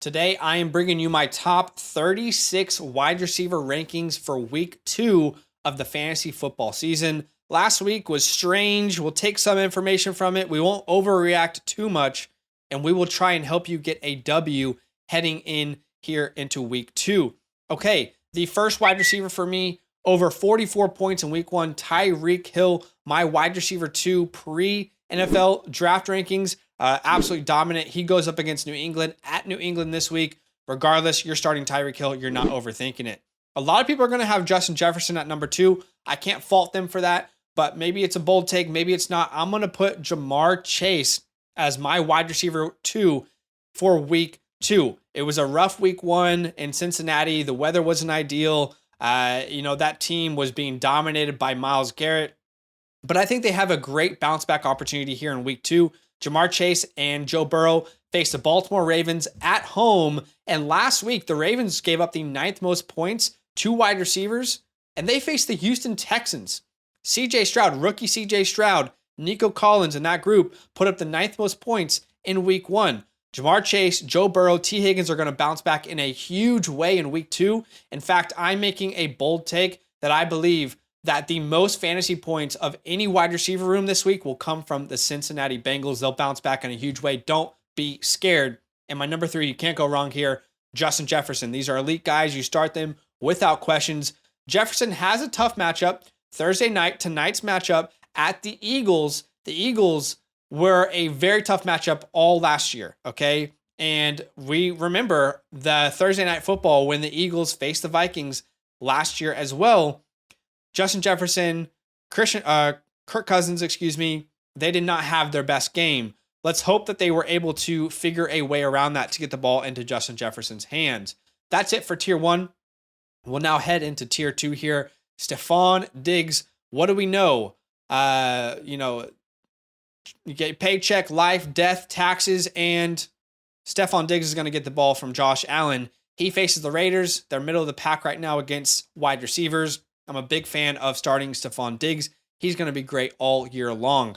Today, I am bringing you my top 36 wide receiver rankings for week 2 of the fantasy football season. Last week was strange. We'll take some information from it. We won't overreact too much, and we will try and help you get a W heading in here into week 2. Okay, the first wide receiver for me, over 44 points in week 1, Tyreek Hill, my wide receiver 2 pre-NFL draft rankings. Absolutely dominant. He goes up against New England at New England this week. Regardless, you're starting Tyreek Hill. You're not overthinking it. A lot of people are going to have Justin Jefferson at number 2. I can't fault them for that, but maybe it's a bold take. Maybe it's not. I'm going to put Jamar Chase as my wide receiver 2 for week 2. It was a rough week 1 in Cincinnati. The weather wasn't ideal. That team was being dominated by Myles Garrett. But I think they have a great bounce back opportunity here in week 2. Jamar Chase and Joe Burrow faced the Baltimore Ravens at home. And last week, the Ravens gave up the 9th most points to wide receivers, and they faced the Houston Texans. CJ Stroud, rookie CJ Stroud, Nico Collins and that group put up the 9th most points in week 1. Jamar Chase, Joe Burrow, T. Higgins are going to bounce back in a huge way in week 2. In fact, I'm making a bold take that I believe that the most fantasy points of any wide receiver room this week will come from the Cincinnati Bengals. They'll bounce back in a huge way. Don't be scared. And my number 3, you can't go wrong here, Justin Jefferson. These are elite guys. You start them without questions. Jefferson has a tough matchup Thursday night, tonight's matchup at the Eagles. The Eagles were a very tough matchup all last year, okay? And we remember the Thursday night football when the Eagles faced the Vikings last year as well. Justin Jefferson, Kirk Cousins, they did not have their best game. Let's hope that they were able to figure a way around that to get the ball into Justin Jefferson's hands. That's it for tier 1. We'll now head into tier 2 here. Stephon Diggs, what do we know? You get paycheck, life, death, taxes, and Stephon Diggs is going to get the ball from Josh Allen. He faces the Raiders. They're middle of the pack right now against wide receivers. I'm a big fan of starting Stephon Diggs. He's going to be great all year long.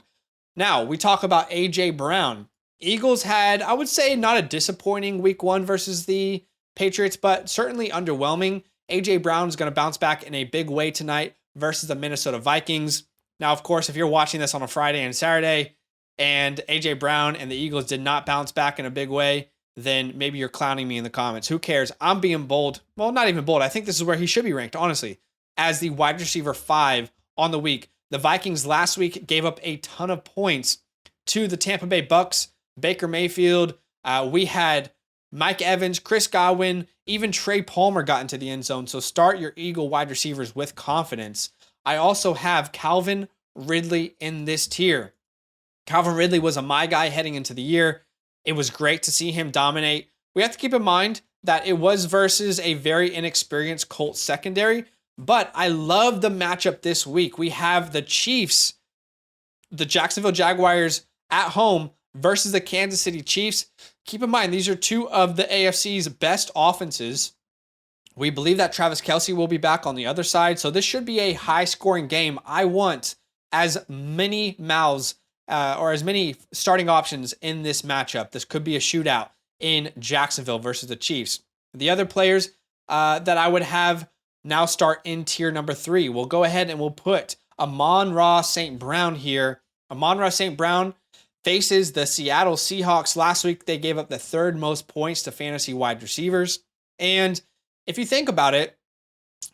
Now, we talk about A.J. Brown. Eagles had, I would say, not a disappointing week 1 versus the Patriots, but certainly underwhelming. A.J. Brown is going to bounce back in a big way tonight versus the Minnesota Vikings. Now, of course, if you're watching this on a Friday and Saturday and A.J. Brown and the Eagles did not bounce back in a big way, then maybe you're clowning me in the comments. Who cares? I'm being bold. Well, not even bold. I think this is where he should be ranked, honestly, as the wide receiver 5 on the week. The Vikings last week gave up a ton of points to the Tampa Bay Bucks, Baker Mayfield. We had Mike Evans, Chris Godwin, even Trey Palmer got into the end zone. So start your Eagle wide receivers with confidence. I also have Calvin Ridley in this tier. Calvin Ridley was a my guy heading into the year. It was great to see him dominate. We have to keep in mind that it was versus a very inexperienced Colts secondary, but I love the matchup this week. We have the Chiefs, the Jacksonville Jaguars at home versus the Kansas City Chiefs. Keep in mind, these are 2 of the AFC's best offenses. We believe that Travis Kelce will be back on the other side, so this should be a high-scoring game. I want as many mouths or as many starting options in this matchup. This could be a shootout in Jacksonville versus the Chiefs. The other players that I would have now start in tier number 3. We'll go ahead and we'll put Amon-Ra St. Brown here. Amon-Ra St. Brown faces the Seattle Seahawks. Last week, they gave up the 3rd most points to fantasy wide receivers. And if you think about it,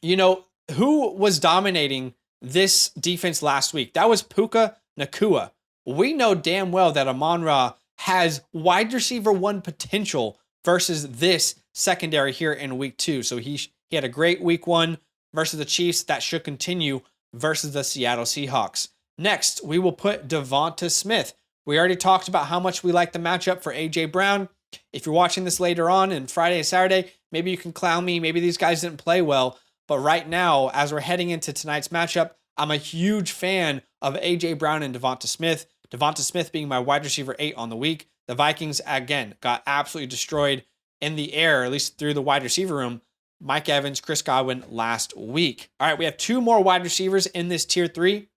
who was dominating this defense last week? That was Puka Nacua. We know damn well that Amon-Ra has wide receiver 1 potential versus this secondary here in week 2. So he had a great week 1 versus the Chiefs. That should continue versus the Seattle Seahawks. Next, we will put Devonta Smith. We already talked about how much we like the matchup for A.J. Brown. If you're watching this later on and Friday and Saturday, maybe you can clown me. Maybe these guys didn't play well. But right now, as we're heading into tonight's matchup, I'm a huge fan of A.J. Brown and Devonta Smith. Devonta Smith being my wide receiver 8 on the week. The Vikings, again, got absolutely destroyed in the air, at least through the wide receiver room. Mike Evans, Chris Godwin last week. All right, we have 2 more wide receivers in this tier 3.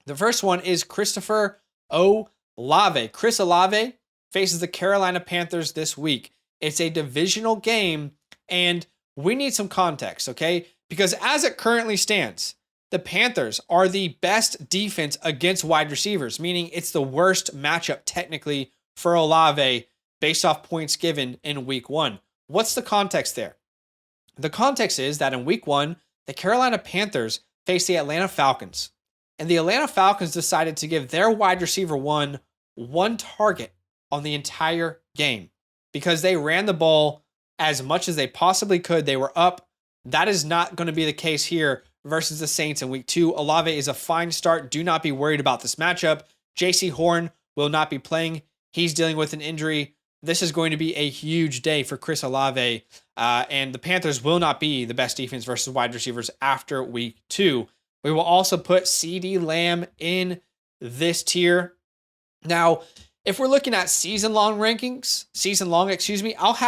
The first one is Christopher Olave. Chris Olave faces the Carolina Panthers this week. It's a divisional game, and we need some context, okay? Because as it currently stands, the Panthers are the best defense against wide receivers, meaning it's the worst matchup technically for Olave based off points given in week 1. What's the context there? The context is that in week 1, the Carolina Panthers faced the Atlanta Falcons, and the Atlanta Falcons decided to give their wide receiver one target on the entire game because they ran the ball as much as they possibly could. They were up. That is not going to be the case here versus the Saints in week 2. Olave is a fine start. Do not be worried about this matchup. JC Horn will not be playing. He's dealing with an injury. This is going to be a huge day for Chris Olave, and the Panthers will not be the best defense versus wide receivers after week 2. We will also put CeeDee Lamb in this tier. Now, if we're looking at season-long, I'll have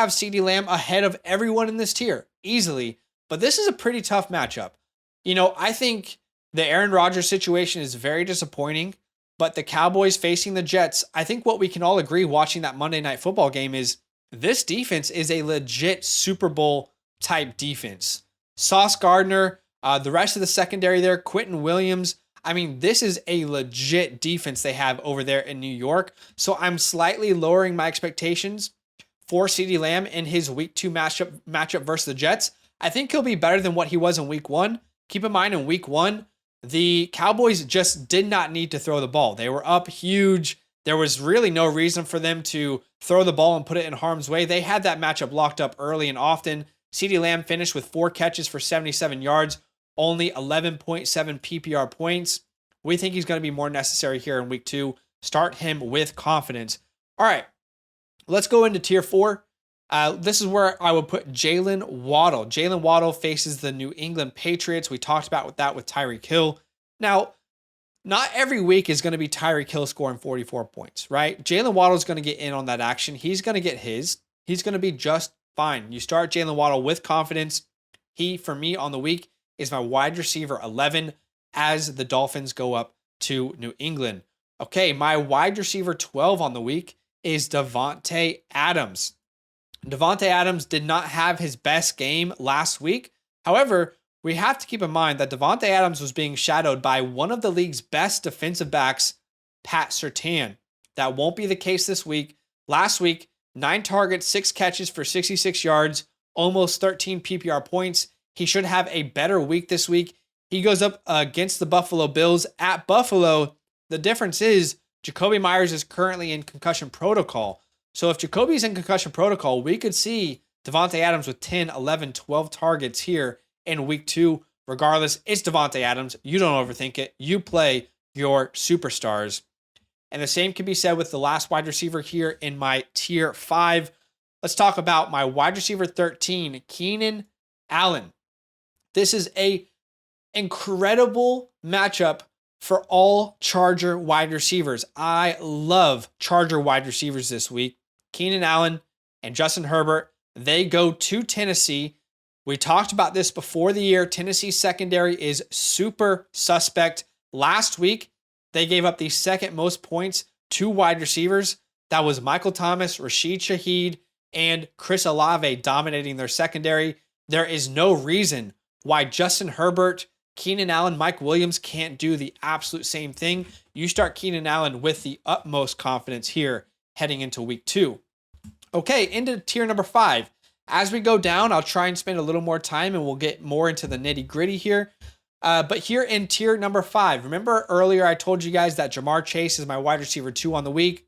CeeDee Lamb ahead of everyone in this tier easily, but this is a pretty tough matchup. I think the Aaron Rodgers situation is very disappointing, but the Cowboys facing the Jets, I think what we can all agree watching that Monday Night Football game is this defense is a legit Super Bowl type defense. Sauce Gardner, the rest of the secondary there, Quentin Williams. I mean, this is a legit defense they have over there in New York. So I'm slightly lowering my expectations for CeeDee Lamb in his week 2 matchup versus the Jets. I think he'll be better than what he was in week 1. Keep in mind, in week 1, the Cowboys just did not need to throw the ball. They were up huge. There was really no reason for them to throw the ball and put it in harm's way. They had that matchup locked up early and often. CeeDee Lamb finished with 4 catches for 77 yards, only 11.7 PPR points. We think he's going to be more necessary here in week 2. Start him with confidence. All right, let's go into tier 4. This is where I would put Jalen Waddle. Jalen Waddle faces the New England Patriots. We talked about that with Tyreek Hill. Now, not every week is going to be Tyreek Hill scoring 44 points, right? Jalen Waddle is going to get in on that action. He's going to get his. He's going to be just fine. You start Jalen Waddle with confidence. He, for me, on the week is my wide receiver 11 as the Dolphins go up to New England. Okay, my wide receiver 12 on the week is Davante Adams. Davante Adams did not have his best game last week. However, we have to keep in mind that Davante Adams was being shadowed by one of the league's best defensive backs, Pat Surtain. That won't be the case this week. Last week, 9 targets, 6 catches for 66 yards, almost 13 PPR points. He should have a better week this week. He goes up against the Buffalo Bills at Buffalo. The difference is Jacoby Myers is currently in concussion protocol. So if Jacoby's in concussion protocol, we could see Davante Adams with 10, 11, 12 targets here in week 2. Regardless, it's Davante Adams. You don't overthink it. You play your superstars. And the same can be said with the last wide receiver here in my tier 5. Let's talk about my wide receiver 13, Keenan Allen. This is a incredible matchup for all Charger wide receivers. I love Charger wide receivers this week. Keenan Allen and Justin Herbert, they go to Tennessee. We talked about this before the year. Tennessee's secondary is super suspect. Last week, they gave up the second most points to wide receivers. That was Michael Thomas, Rashid Shaheed, and Chris Olave dominating their secondary. There is no reason why Justin Herbert, Keenan Allen, Mike Williams can't do the absolute same thing. You start Keenan Allen with the utmost confidence here heading into week 2. Okay, into tier number 5. As we go down, I'll try and spend a little more time and we'll get more into the nitty gritty here. But here in tier number 5, remember earlier I told you guys that Jamar Chase is my wide receiver 2 on the week.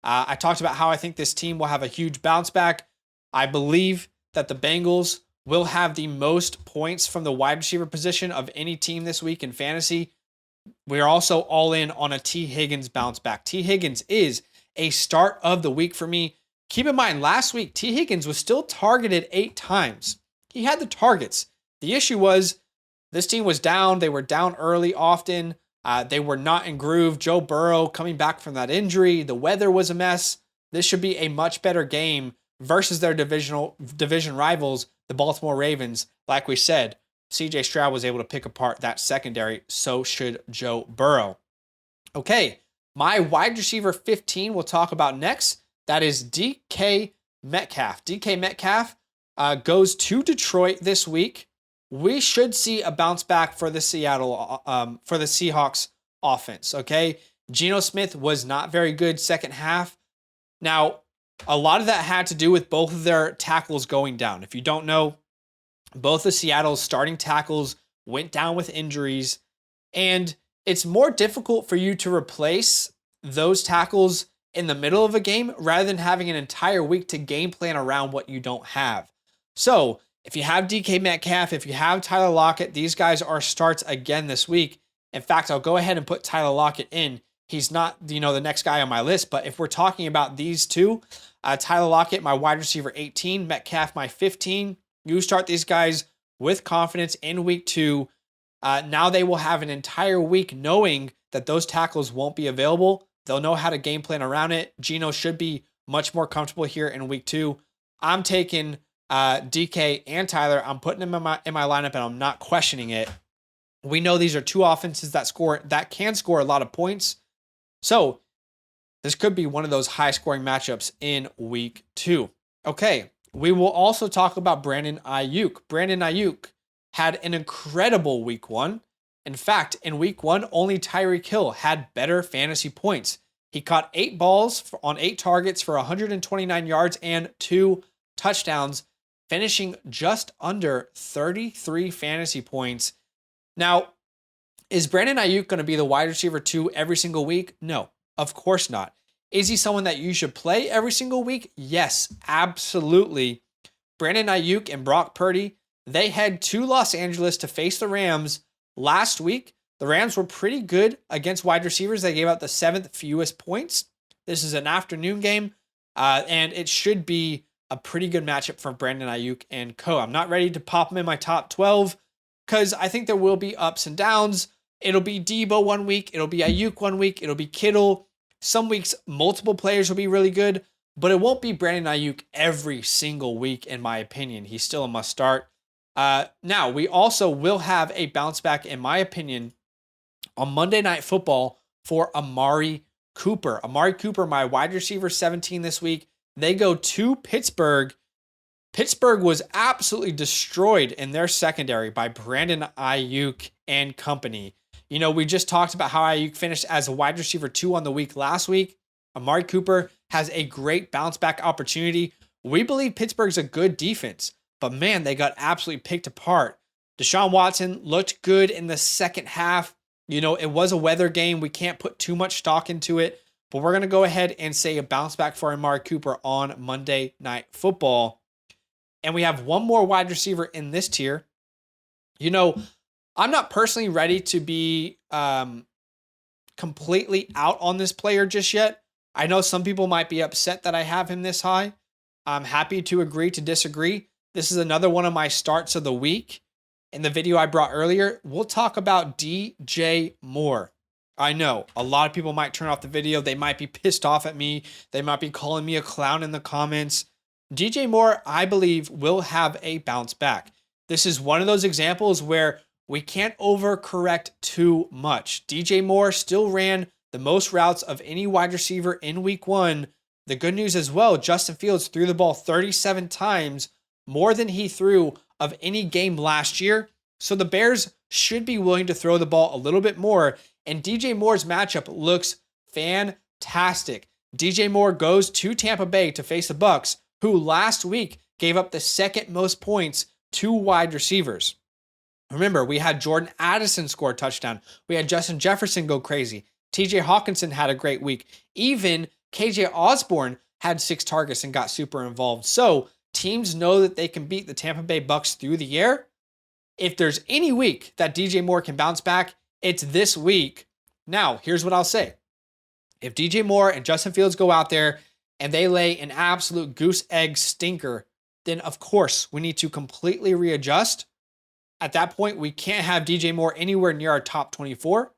I talked about how I think this team will have a huge bounce back. I believe that the Bengals will have the most points from the wide receiver position of any team this week in fantasy. We're also all in on a T. Higgins bounce back. T. Higgins is a start of the week for me. Keep in mind, last week, T. Higgins was still targeted 8 times. He had the targets. The issue was this team was down. They were down early often. They were not in groove. Joe Burrow coming back from that injury. The weather was a mess. This should be a much better game versus their division rivals, the Baltimore Ravens. Like we said, C.J. Stroud was able to pick apart that secondary. So should Joe Burrow. Okay, my wide receiver 15 we'll talk about next. That is DK Metcalf. DK Metcalf goes to Detroit this week. We should see a bounce back for the Seahawks offense. Okay. Geno Smith was not very good second half. Now, a lot of that had to do with both of their tackles going down. If you don't know, both of Seattle's starting tackles went down with injuries, and it's more difficult for you to replace those tackles in the middle of a game rather than having an entire week to game plan around what you don't have. So if you have DK Metcalf, if you have Tyler Lockett, these guys are starts again this week. In fact, I'll go ahead and put Tyler Lockett in. He's not, the next guy on my list, but if we're talking about these two, Tyler Lockett, my wide receiver 18, Metcalf, my 15, you start these guys with confidence in week 2. Now they will have an entire week knowing that those tackles won't be available. They'll know how to game plan around it. Geno should be much more comfortable here in week 2. I'm taking DK and Tyler. I'm putting them in my lineup, and I'm not questioning it. We know these are two offenses that can score a lot of points. So this could be one of those high scoring matchups in week 2. Okay, we will also talk about Brandon Ayuk. Brandon Ayuk had an incredible week 1. In fact, in week 1, only Tyreek Hill had better fantasy points. He caught 8 balls on 8 targets for 129 yards and 2 touchdowns, finishing just under 33 fantasy points. Now, is Brandon Ayuk going to be the wide receiver 2 every single week? No, of course not. Is he someone that you should play every single week? Yes, absolutely. Brandon Ayuk and Brock Purdy, they head to Los Angeles to face the Rams last week. The Rams were pretty good against wide receivers. They gave out the 7th fewest points. This is an afternoon game, and it should be a pretty good matchup for Brandon Ayuk and co. I'm not ready to pop him in my top 12 because I think there will be ups and downs. It'll be Debo one week. It'll be Ayuk one week. It'll be Kittle. Some weeks, multiple players will be really good, but it won't be Brandon Ayuk every single week, in my opinion. He's still a must start. Now, we also will have a bounce back, in my opinion, on Monday Night Football for Amari Cooper. Amari Cooper, my wide receiver 17 this week. They go to Pittsburgh. Pittsburgh was absolutely destroyed in their secondary by Brandon Ayuk and company. We just talked about how Ayuk finished as a wide receiver 2 on the week last week. Amari Cooper has a great bounce back opportunity. We believe Pittsburgh's a good defense, but man, they got absolutely picked apart. Deshaun Watson looked good in the second half. It was a weather game. We can't put too much stock into it, but we're going to go ahead and say a bounce back for Amari Cooper on Monday Night Football. And we have one more wide receiver in this tier. I'm not personally ready to be completely out on this player just yet. I know some people might be upset that I have him this high. I'm happy to agree to disagree. This is another one of my starts of the week. In the video I brought earlier, we'll talk about DJ Moore. I know a lot of people might turn off the video. They might be pissed off at me. They might be calling me a clown in the comments. DJ Moore, I believe, will have a bounce back. This is one of those examples where we can't overcorrect too much. DJ Moore still ran the most routes of any wide receiver in week 1. The good news as well, Justin Fields threw the ball 37 times, more than he threw of any game last year. So the Bears should be willing to throw the ball a little bit more. And DJ Moore's matchup looks fantastic. DJ Moore goes to Tampa Bay to face the Bucs, who last week gave up the second most points to wide receivers. Remember, we had Jordan Addison score a touchdown. We had Justin Jefferson go crazy. TJ Hawkinson had a great week. Even KJ Osborne had 6 targets and got super involved. So teams know that they can beat the Tampa Bay Bucs through the air. If there's any week that DJ Moore can bounce back, it's this week. Now, here's what I'll say. If DJ Moore and Justin Fields go out there and they lay an absolute goose egg stinker, then of course we need to completely readjust. At that point, we can't have DJ Moore anywhere near our top 24.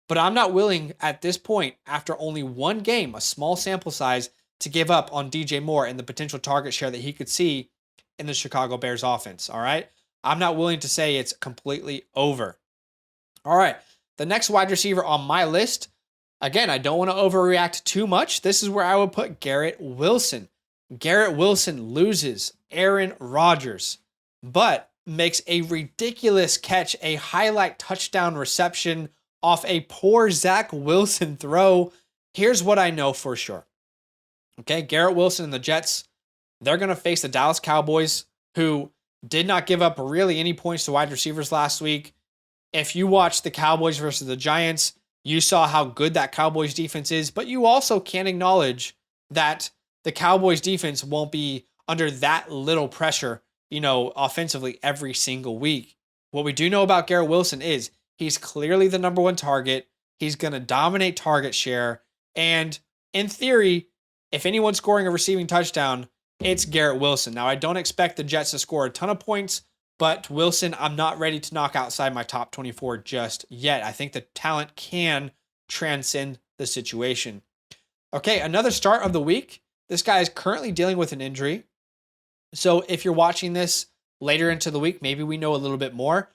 But I'm not willing at this point, after only one game, a small sample size, to give up on DJ Moore and the potential target share that he could see in the Chicago Bears offense. All right. I'm not willing to say it's completely over. All right. The next wide receiver on my list, again, I don't want to overreact too much. This is where I would put Garrett Wilson. Garrett Wilson loses Aaron Rodgers, but makes a ridiculous catch, a highlight touchdown reception off a poor Zach Wilson throw. Here's what I know for sure. Okay, Garrett Wilson and the Jets, they're going to face the Dallas Cowboys, who did not give up really any points to wide receivers last week. If you watched the Cowboys versus the Giants, you saw how good that Cowboys defense is, but you also can't acknowledge that the Cowboys defense won't be under that little pressure, offensively every single week. What we do know about Garrett Wilson is he's clearly the number one target. He's going to dominate target share. And in theory, if anyone's scoring a receiving touchdown, it's Garrett Wilson. Now, I don't expect the Jets to score a ton of points, but Wilson, I'm not ready to knock outside my top 24 just yet. I think the talent can transcend the situation. Okay, another start of the week. This guy is currently dealing with an injury. So if you're watching this later into the week, maybe we know a little bit more.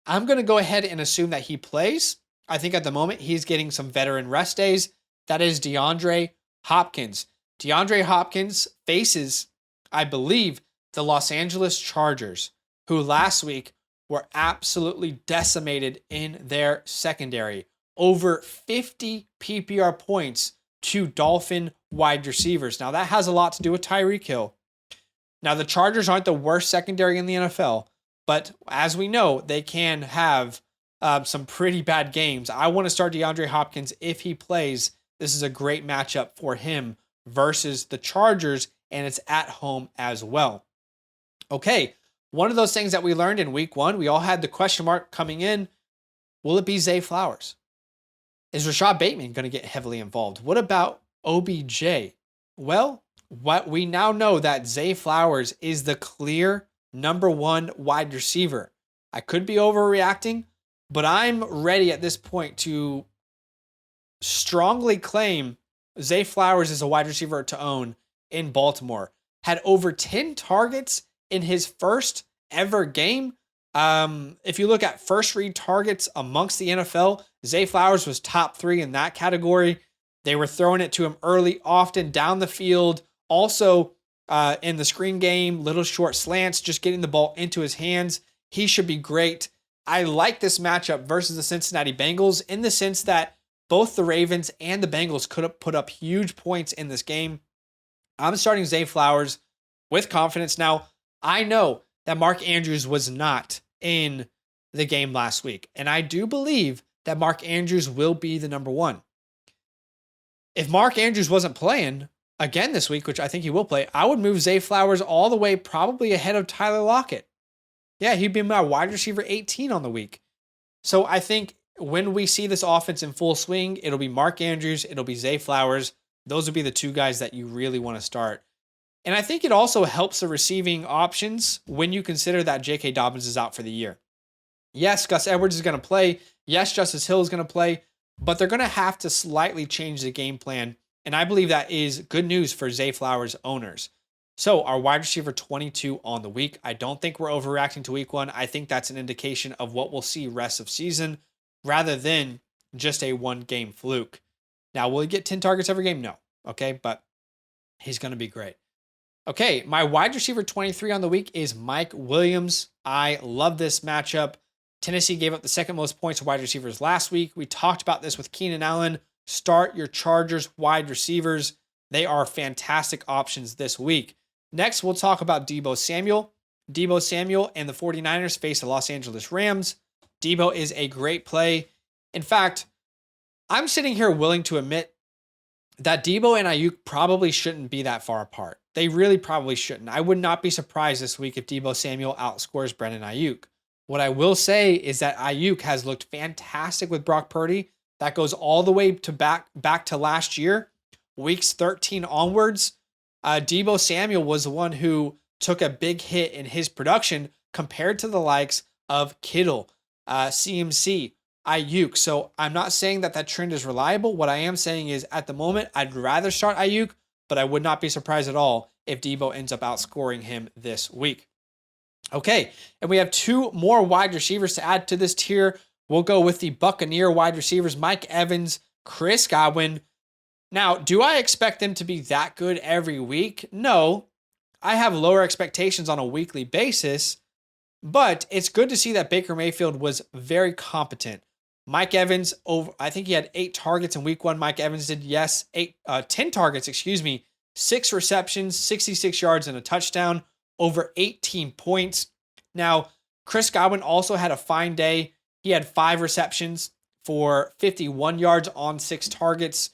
I'm going to go ahead and assume that he plays. I think at the moment he's getting some veteran rest days. That is DeAndre Hopkins. DeAndre Hopkins faces, I believe, the Los Angeles Chargers, who last week were absolutely decimated in their secondary. Over 50 PPR points to Dolphin wide receivers. Now, that has a lot to do with Tyreek Hill. Now, the Chargers aren't the worst secondary in the NFL, but as we know, they can have some pretty bad games. I want to start DeAndre Hopkins if he plays. This is a great matchup for him versus the Chargers, and it's at home as well. Okay, one of those things that we learned in week one, we all had the question mark coming in. Will it be Zay Flowers? Is Rashad Bateman going to get heavily involved? What about OBJ? Well, what we now know that Zay Flowers is the clear number one wide receiver. I could be overreacting, but I'm ready at this point to strongly claim Zay Flowers is a wide receiver to own in Baltimore. Had over 10 targets in his first ever game. If you look at first read targets amongst the NFL, Zay Flowers was top 3 in that category. They were throwing it to him early, often down the field. Also in the screen game, little short slants, just getting the ball into his hands. He should be great. I like this matchup versus the Cincinnati Bengals in the sense that both the Ravens and the Bengals could have put up huge points in this game. I'm starting Zay Flowers with confidence. Now, I know that Mark Andrews was not in the game last week, and I do believe that Mark Andrews will be the number one. If Mark Andrews wasn't playing again this week, which I think he will play, I would move Zay Flowers all the way probably ahead of Tyler Lockett. Yeah, he'd be my wide receiver 18 on the week. So I think when we see this offense in full swing, it'll be Mark Andrews, it'll be Zay Flowers. Those would be the two guys that you really want to start. And I think it also helps the receiving options when you consider that J.K. Dobbins is out for the year. Yes, Gus Edwards is going to play. Yes, Justice Hill is going to play. But they're going to have to slightly change the game plan. And I believe that is good news for Zay Flowers owners. So our wide receiver 22 on the week. I don't think we're overreacting to week one. I think that's an indication of what we'll see rest of season rather than just a one-game fluke. Now, will he get 10 targets every game? No. Okay, but he's going to be great. Okay, my wide receiver 23 on the week is Mike Williams. I love this matchup. Tennessee gave up the second most points to wide receivers last week. We talked about this with Keenan Allen. Start your Chargers wide receivers. They are fantastic options this week. Next, we'll talk about Deebo Samuel. Deebo Samuel and the 49ers face the Los Angeles Rams. Deebo is a great play. In fact, I'm sitting here willing to admit that Deebo and Ayuk probably shouldn't be that far apart. They really probably shouldn't. I would not be surprised this week if Deebo Samuel outscores Brandon Ayuk. What I will say is that Ayuk has looked fantastic with Brock Purdy. That goes all the way to back to last year, weeks 13 onwards. Deebo Samuel was the one who took a big hit in his production compared to the likes of Kittle, CMC, Ayuk. So I'm not saying that that trend is reliable. What I am saying is at the moment, I'd rather start Ayuk, but I would not be surprised at all if Deebo ends up outscoring him this week. Okay, and we have two more wide receivers to add to this tier. We'll go with the Buccaneer wide receivers, Mike Evans, Chris Godwin. Now, do I expect them to be that good every week? No. I have lower expectations on a weekly basis, but it's good to see that Baker Mayfield was very competent. Mike Evans, I think he had 8 targets in week 1. Mike Evans did, 10 targets, 6 receptions, 66 yards, and a touchdown, over 18 points. Now, Chris Godwin also had a fine day. He had 5 receptions for 51 yards on 6 targets.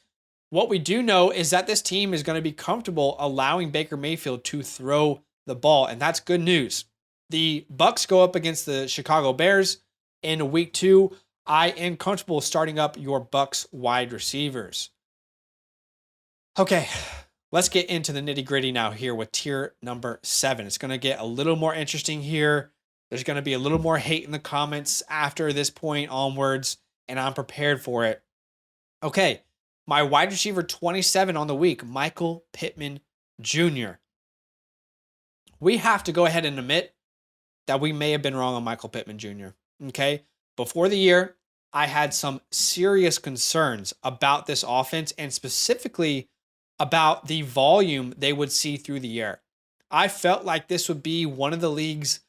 What we do know is that this team is going to be comfortable allowing Baker Mayfield to throw the ball, and that's good news. The Bucs go up against the Chicago Bears in week 2. I am comfortable starting up your Bucs wide receivers. Okay, let's get into the nitty-gritty now here with tier number 7. It's going to get a little more interesting here. There's going to be a little more hate in the comments after this point onwards, and I'm prepared for it. Okay, my wide receiver 27 on the week, Michael Pittman Jr. We have to go ahead and admit that we may have been wrong on Michael Pittman Jr. Okay, before the year, I had some serious concerns about this offense and specifically about the volume they would see through the air. I felt like this would be one of the league's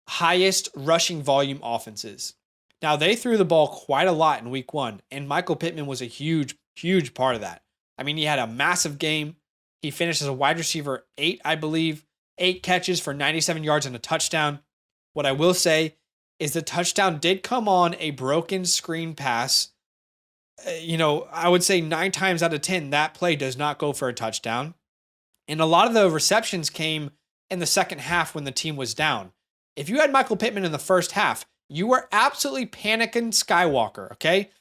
highest rushing volume offenses. Now, they threw the ball quite a lot in week 1, and Michael Pittman was a huge, huge part of that. I mean, he had a massive game. He finished as a wide receiver 8, I believe, 8 catches for 97 yards and a touchdown. What I will say is the touchdown did come on a broken screen pass. I would say 9 times out of 10, that play does not go for a touchdown. And a lot of the receptions came in the second half when the team was down. If you had Michael Pittman in the first half, you were absolutely panicking Skywalker, okay?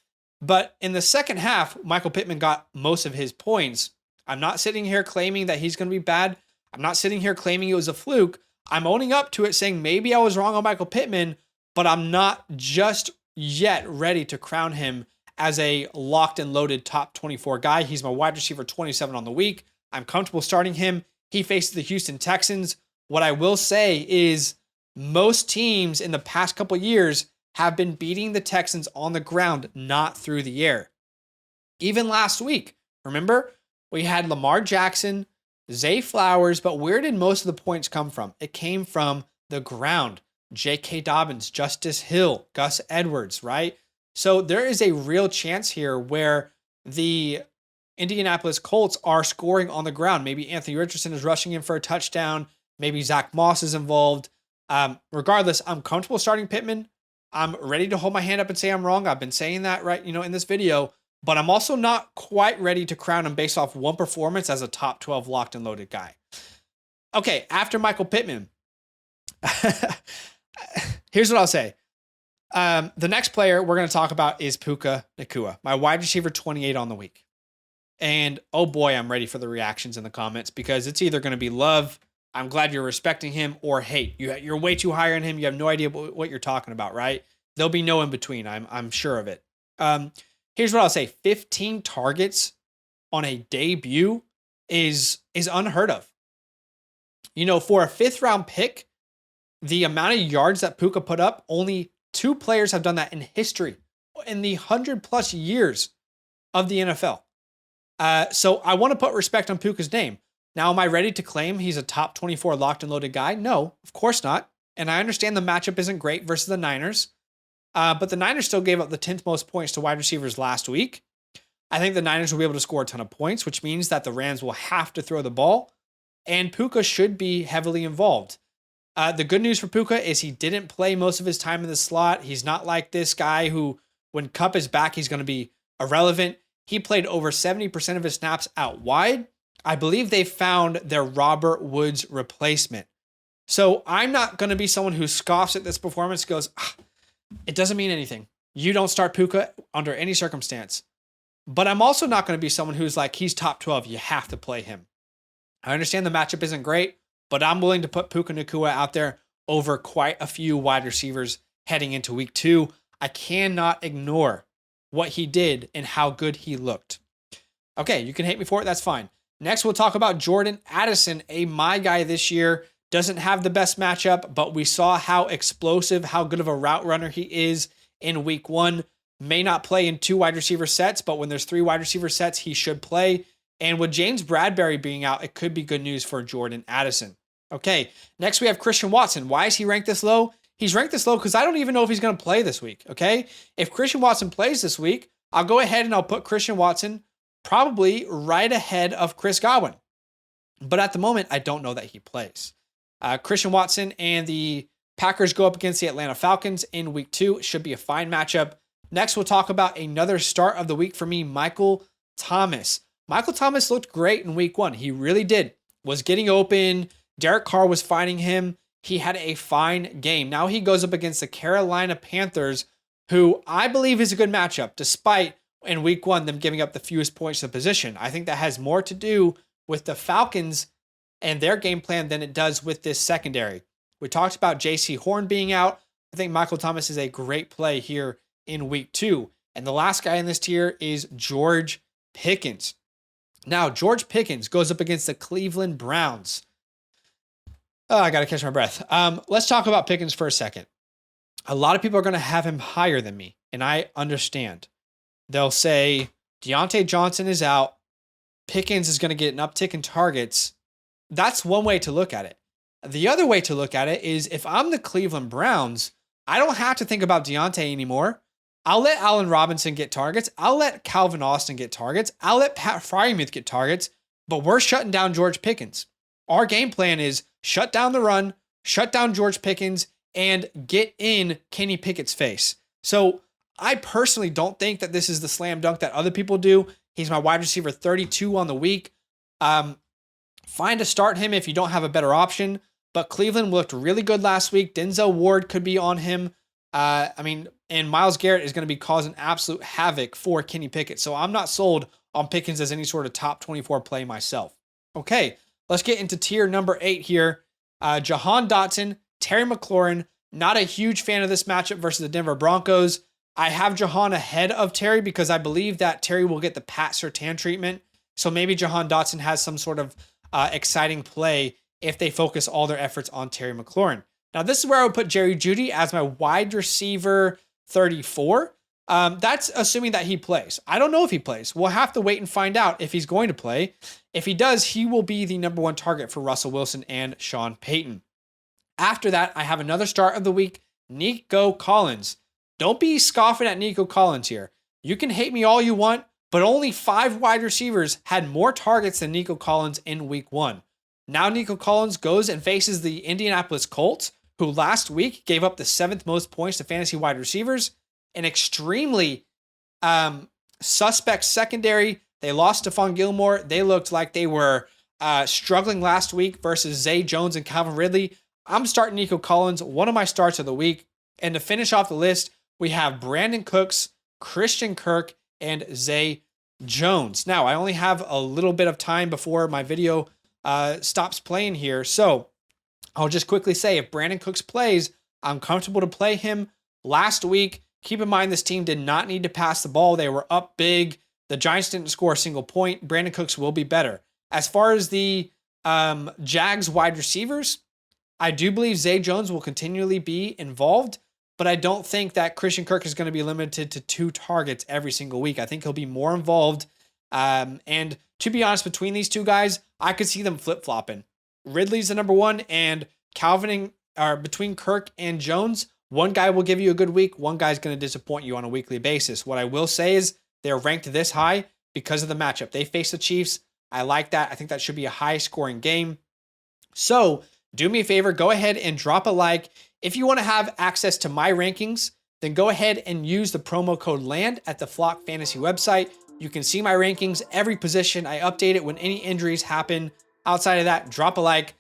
But in the second half, Michael Pittman got most of his points. I'm not sitting here claiming that he's going to be bad. I'm not sitting here claiming it was a fluke. I'm owning up to it, saying maybe I was wrong on Michael Pittman, but I'm not just yet ready to crown him as a locked and loaded top 24 guy. He's my wide receiver 27 on the week. I'm comfortable starting him. He faces the Houston Texans. What I will say is most teams in the past couple years have been beating the Texans on the ground, not through the air. Even last week, remember, we had Lamar Jackson, Zay Flowers, but where did most of the points come from? It came from the ground. J.K. Dobbins, Justice Hill, Gus Edwards, right? So there is a real chance here where the Indianapolis Colts are scoring on the ground. Maybe Anthony Richardson is rushing in for a touchdown. Maybe Zach Moss is involved. Regardless, I'm comfortable starting Pittman. I'm ready to hold my hand up and say I'm wrong. I've been saying that in this video, but I'm also not quite ready to crown him based off one performance as a top 12 locked and loaded guy. Okay, after Michael Pittman, here's what I'll say. The next player we're going to talk about is Puka Nacua, my wide receiver 28 on the week. And oh boy, I'm ready for the reactions in the comments because it's either going to be love, I'm glad you're respecting him, or hate. You're way too high on him. You have no idea what you're talking about, right? There'll be no in between. I'm sure of it. Here's what I'll say. 15 targets on a debut is unheard of. For a 5th round pick, the amount of yards that Puka put up, only 2 players have done that in history, in the 100+ years of the NFL. So I want to put respect on Puka's name. Now, am I ready to claim he's a top 24 locked and loaded guy? No, of course not. And I understand the matchup isn't great versus the Niners. But the Niners still gave up the 10th most points to wide receivers last week. I think the Niners will be able to score a ton of points, which means that the Rams will have to throw the ball. And Puka should be heavily involved. The good news for Puka is he didn't play most of his time in the slot. He's not like this guy who, when Kupp is back, he's going to be irrelevant. He played over 70% of his snaps out wide. I believe they found their Robert Woods replacement. So I'm not going to be someone who scoffs at this performance, goes, it doesn't mean anything. You don't start Puka under any circumstance. But I'm also not going to be someone who's like, he's top 12. You have to play him. I understand the matchup isn't great, but I'm willing to put Puka Nacua out there over quite a few wide receivers heading into week 2. I cannot ignore what he did and how good he looked. Okay, you can hate me for it. That's fine. Next, we'll talk about Jordan Addison, my guy this year. Doesn't have the best matchup, but we saw how explosive, how good of a route runner he is in week 1. may not play in 2 wide receiver sets, but when there's 3 wide receiver sets, he should play. And with James Bradbury being out, it could be good news for Jordan Addison. Okay, next we have Christian Watson. Why is he ranked this low? He's ranked this low because I don't even know if he's going to play this week, okay? If Christian Watson plays this week, I'll go ahead and I'll put Christian Watson probably right ahead of Chris Godwin. But at the moment, I don't know that he plays. Christian Watson and the Packers go up against the Atlanta Falcons in week 2. It should be a fine matchup. Next, we'll talk about another start of the week for me, Michael Thomas. Michael Thomas looked great in week 1. He really did. Was getting open. Derek Carr was finding him. He had a fine game. Now he goes up against the Carolina Panthers, who I believe is a good matchup, despite in week 1 them giving up the fewest points to the position. I think that has more to do with the Falcons and their game plan than it does with this secondary. We talked about J.C. Horn being out. I think Michael Thomas is a great play here in week 2. And the last guy in this tier is George Pickens. Now, George Pickens goes up against the Cleveland Browns. Oh, I got to catch my breath. Let's talk about Pickens for a second. A lot of people are going to have him higher than me, and I understand. They'll say Deontay Johnson is out. Pickens is going to get an uptick in targets. That's one way to look at it. The other way to look at it is if I'm the Cleveland Browns, I don't have to think about Deontay anymore. I'll let Allen Robinson get targets. I'll let Calvin Austin get targets. I'll let Pat Freiermuth get targets, but we're shutting down George Pickens. Our game plan is shut down the run, shut down George Pickens, and get in Kenny Pickett's face. So I personally don't think that this is the slam dunk that other people do. He's my wide receiver 32 on the week. Fine to start him if you don't have a better option, but Cleveland looked really good last week. Denzel Ward could be on him. And Myles Garrett is going to be causing absolute havoc for Kenny Pickett. So I'm not sold on Pickens as any sort of top 24 play myself. Okay, let's get into tier number 8 here. Jahan Dotson, Terry McLaurin. Not a huge fan of this matchup versus the Denver Broncos. I have Jahan ahead of Terry because I believe that Terry will get the Pat Surtain treatment. So maybe Jahan Dotson has some sort of exciting play if they focus all their efforts on Terry McLaurin. Now, this is where I would put Jerry Jeudy as my wide receiver 34. That's assuming that he plays. I don't know if he plays. We'll have to wait and find out if he's going to play. If he does, he will be the number 1 target for Russell Wilson and Sean Payton. After that, I have another start of the week, Nico Collins. Don't be scoffing at Nico Collins here. You can hate me all you want, but only 5 wide receivers had more targets than Nico Collins in week 1. Now Nico Collins goes and faces the Indianapolis Colts, who last week gave up the 7th most points to fantasy wide receivers. An extremely suspect secondary. They lost Stephon Gilmore. They looked like they were struggling last week versus Zay Jones and Calvin Ridley. I'm starting Nico Collins, one of my starts of the week. And to finish off the list, we have Brandon Cooks, Christian Kirk, and Zay Jones. Now, I only have a little bit of time before my video stops playing here. So I'll just quickly say if Brandon Cooks plays, I'm comfortable to play him. Last week, keep in mind this team did not need to pass the ball. They were up big. The Giants didn't score a single point. Brandon Cooks will be better. As far as the Jags wide receivers, I do believe Zay Jones will continually be involved, but I don't think that Christian Kirk is going to be limited to 2 targets every single week. I think he'll be more involved. And to be honest, between these 2 guys, I could see them flip-flopping. Ridley's the number 1, and between Kirk and Jones, one guy will give you a good week. One guy's going to disappoint you on a weekly basis. What I will say is they're ranked this high because of the matchup. They face the Chiefs. I like that. I think that should be a high-scoring game. So do me a favor. Go ahead and drop a like. If you want to have access to my rankings, then go ahead and use the promo code LAND at the Flock Fantasy website. You can see my rankings, every position. I update it when any injuries happen. Outside of that, drop a like.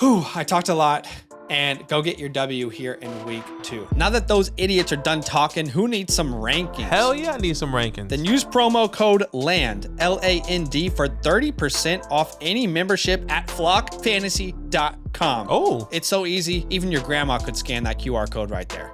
I talked a lot. And go get your W here in week 2. Now that those idiots are done talking, who needs some rankings? Hell yeah, I need some rankings. Then use promo code LAND, LAND, for 30% off any membership at flockfantasy.com. Oh. It's so easy. Even your grandma could scan that QR code right there.